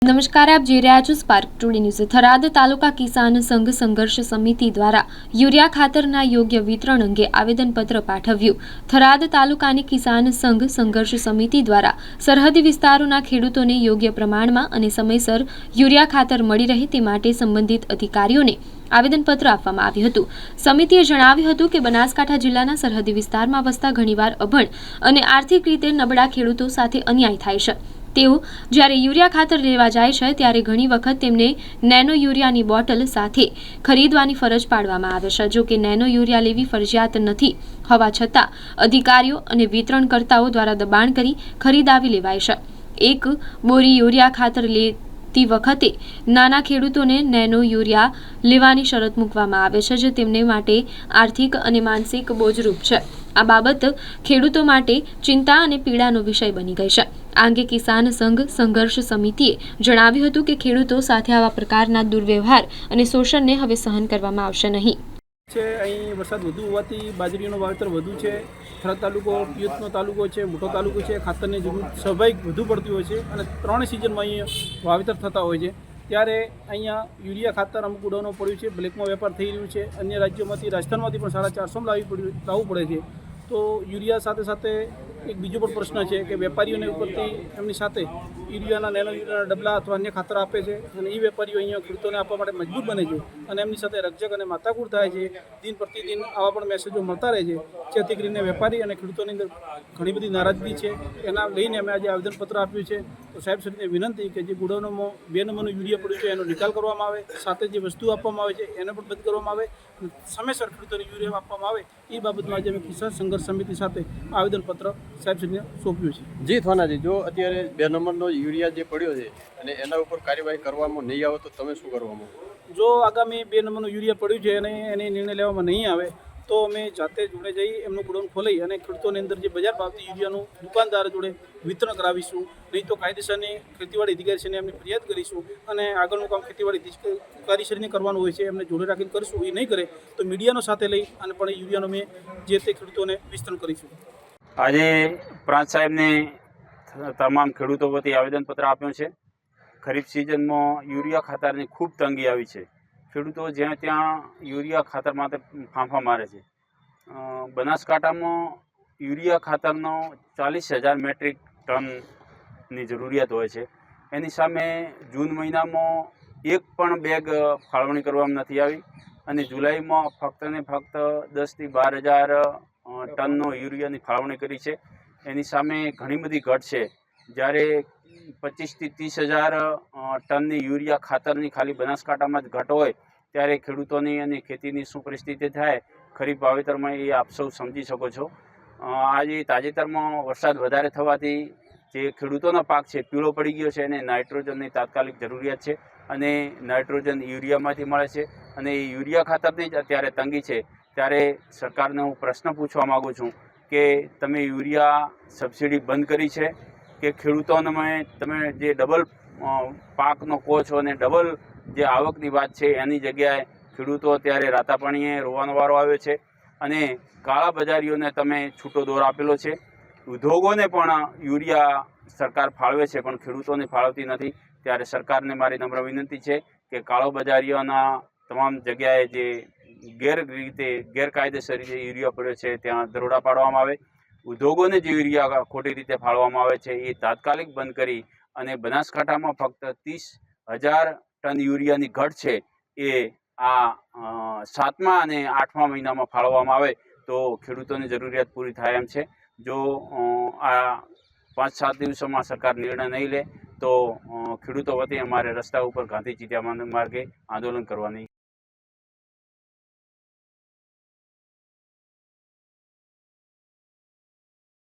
નમસ્કાર, આપ જોઈ રહ્યા છો સ્પાર્ક ટુડે ન્યૂઝ। થરાદ તાલુકા કિસાન સંઘ સંઘર્ષ સમિતિ દ્વારા યુરિયા ખાતરના યોગ્ય વિતરણ અંગે આવેદનપત્ર પાઠવ્યું। થરાદ તાલુકાની કિસાન સંઘ સંઘર્ષ સમિતિ દ્વારા સરહદી વિસ્તારોના ખેડૂતોને યોગ્ય પ્રમાણમાં અને સમયસર યુરિયા ખાતર મળી રહે તે માટે સંબંધિત અધિકારીઓને આવેદનપત્ર આપવામાં આવ્યું હતું। સમિતિએ જણાવ્યું હતું કે બનાસકાંઠા જિલ્લાના સરહદી વિસ્તારમાં વસતા ઘણીવાર અભણ અને આર્થિક રીતે નબળા ખેડૂતો સાથે અન્યાય થાય છે। તેઓ જ્યારે યુરિયા ખાતર લેવા જાય છે ત્યારે ઘણી વખત તેમને નેનો યુરિયાની બોટલ સાથે ખરીદવાની ફરજ પાડવામાં આવે છે। જો કે નેનો યુરિયા લેવી ફરજિયાત નથી હોવા છતાં અધિકારીઓ અને વિતરણકર્તાઓ દ્વારા દબાણ કરી ખરીદાવી લેવાય છે। એક બોરી યુરિયા ખાતર લેતી વખતે નાના ખેડૂતોને નેનો યુરિયા લેવાની શરત મૂકવામાં આવે છે, જે તેમને માટે આર્થિક અને માનસિક બોજરૂપ છે। આ બાબત ખેડૂતો માટે ચિંતા અને પીડાનો વિષય બની ગઈ છે। આ અંગે કિસાન સંઘ સંઘર્ષ સમિતિએ જણાવ્યું હતું કે ખેડૂતો સાથે આવા પ્રકારના દુર્વ્યવહાર અને શોષણને હવે સહન કરવામાં આવશે નહીં। અહીં વરસાદ વધુ હોવાથી બાજરીનું વાવેતર વધુ છે। થરાદ તાલુકો પિયતનો તાલુકો છે, મોટો તાલુકો છે। ખાતરની જરૂર સ્વાભાવિક વધુ પડતી હોય છે અને ત્રણ સિઝનમાં અહીં વાવેતર થતા હોય છે। ત્યારે અહીંયા યુરિયા ખાતર અમુક ઉડાનો પડ્યું છે, બ્લેકમાં વેપાર થઈ રહ્યું છે। અન્ય રાજ્યોમાંથી, રાજસ્થાનમાંથી પણ 450 લાવવું પડે છે। તો યુરિયા સાથે સાથે એક બીજો પણ પ્રશ્ન છે કે વેપારીઓને ઉપરથી એમની સાથે યુરિયાના નેનો યુરિયાના ડબલા અથવા અન્ય ખાતર આપે છે અને એ વેપારીઓ અહીંયા ખેડૂતોને આપવા માટે મજબૂર બને છે અને એમની સાથે રકઝક અને માથાકૂટ થાય છે। દિન પ્રતિદિન આવા પણ મેસેજો મળતા રહે છે, જેથી કરીને વેપારી અને ખેડૂતોની અંદર ઘણી બધી નારાજગી છે। એના લઈને અમે આજે આવેદનપત્ર આપ્યું છે। તો સાહેબ શ્રીને વિનંતી કે જે ગોડાઉનોમાં 2 નંબરનું યુરિયા પડ્યું છે એનો નિકાલ કરવામાં આવે, સાથે જે વસ્તુ આપવામાં આવે છે એને પણ બંધ કરવામાં આવે અને સમયસર ખેડૂતોને યુરિયા આપવામાં આવે। એ બાબતમાં આજે અમે કિસાન સંઘર્ષ સમિતિ સાથે આવેદનપત્ર સાહેબશ્રીને સોંપ્યું છે। જી થાનાજી, જો અત્યારે 2 નંબરનો યુરિયા જે પડ્યો છે અને એના ઉપર કાર્યવાહી કરવામાં નહીં આવે તો તમે શું કરવામાં? જો આગામી 2 નંબરનું યુરિયા પડ્યું છે અને એને નિર્ણય લેવામાં નહીં આવે તો અમે જાતે જોડે જઈ એમનું ગોડાઉન ખોલી અને ખેડૂતોની અંદર જે બજાર ભાવથી યુરિયાનું દુકાનદાર જોડે વિતરણ કરાવીશું। નહીં તો કાયદેસરની ખેતીવાડી અધિકારીશ્રીને એમની ફરિયાદ કરીશું અને આગળનું કામ ખેતીવાડી અધિકારીશ્રીને કરવાનું હોય છે, એમને જોડે રાખીને કરીશું। એ નહીં કરે તો મીડિયાનો સાથે લઈ અને પણ યુરિયાનો અમે જે તે ખેડૂતોને વિતરણ કરીશું। આજે પ્રાંત સાહેબને તમામ ખેડૂતો વતી આવેદનપત્ર આપ્યું છે। ખરીફ સિઝનમાં યુરિયા ખાતરની ખૂબ તંગી આવી છે। ખેડૂતો જ્યાં ત્યાં યુરિયા ખાતર માટે ફાંફા મારે છે। બનાસકાંઠામાં યુરિયા ખાતરનો 40,000 મેટ્રિક ટનની જરૂરિયાત હોય છે। એની સામે જૂન મહિનામાં એક પણ બેગ ફાળવણી કરવામાં નથી આવી અને જુલાઈમાં ફક્ત ને ફક્ત 10,000 થી 12,000 ટનનો યુરિયાની ફાળવણી કરી છે। એની સામે ઘણી બધી ઘટ છે। જ્યારે 25,000 થી 30,000 ટનની યુરિયા ખાતરની ખાલી બનાસકાંઠામાં જ ઘટ હોય ત્યારે ખેડૂતોની અને ખેતીની શું પરિસ્થિતિ થાય ખરીફ વાવેતરમાં એ આપ સૌ સમજી શકો છો। આજે તાજેતરમાં વરસાદ વધારે થવાથી જે ખેડૂતોનો પાક છે પીળો પડી ગયો છે અને નાઇટ્રોજનની તાત્કાલિક જરૂરિયાત છે અને નાઇટ્રોજન યુરિયામાંથી મળે છે અને એ યુરિયા ખાતરની જ અત્યારે તંગી છે। ત્યારે સરકારને હું પ્રશ્ન પૂછવા માગું છું કે તમે યુરિયા સબસિડી બંધ કરી છે કે ખેડૂતોને તમે જે ડબલ પાકનો કહો છો અને ડબલ જે આવકની વાત છે એની જગ્યાએ ખેડૂતો અત્યારે રાતા પાણીએ રોવાનો વારો આવ્યો છે અને કાળા બજારીઓને તમે છૂટો દોર આપેલો છે। ઉદ્યોગોને પણ યુરિયા સરકાર ફાળવે છે પણ ખેડૂતોને ફાળવતી નથી। ત્યારે સરકારને મારી નમ્ર વિનંતી છે કે કાળો બજારીઓના તમામ જગ્યાએ જે ગેરકાયદેસર રીતે યુરિયા પડ્યો છે ત્યાં દરોડા પાડવામાં આવે। ઉદ્યોગોને જે યુરિયા ખોટી રીતે ફાળવવામાં આવે છે એ તાત્કાલિક બંધ કરી અને બનાસકાંઠામાં ફક્ત 30,000 ટન યુરિયાની ઘટ છે એ આ 7મા અને 8મા મહિનામાં ફાળવવામાં આવે તો ખેડૂતોની જરૂરિયાત પૂરી થાય એમ છે। જો આ 5-7 દિવસોમાં સરકાર નિર્ણય નહીં લે તો ખેડૂતો વતી અમારે રસ્તા ઉપર ગાંધી ચિંધ્યા માર્ગે આંદોલન કરવાની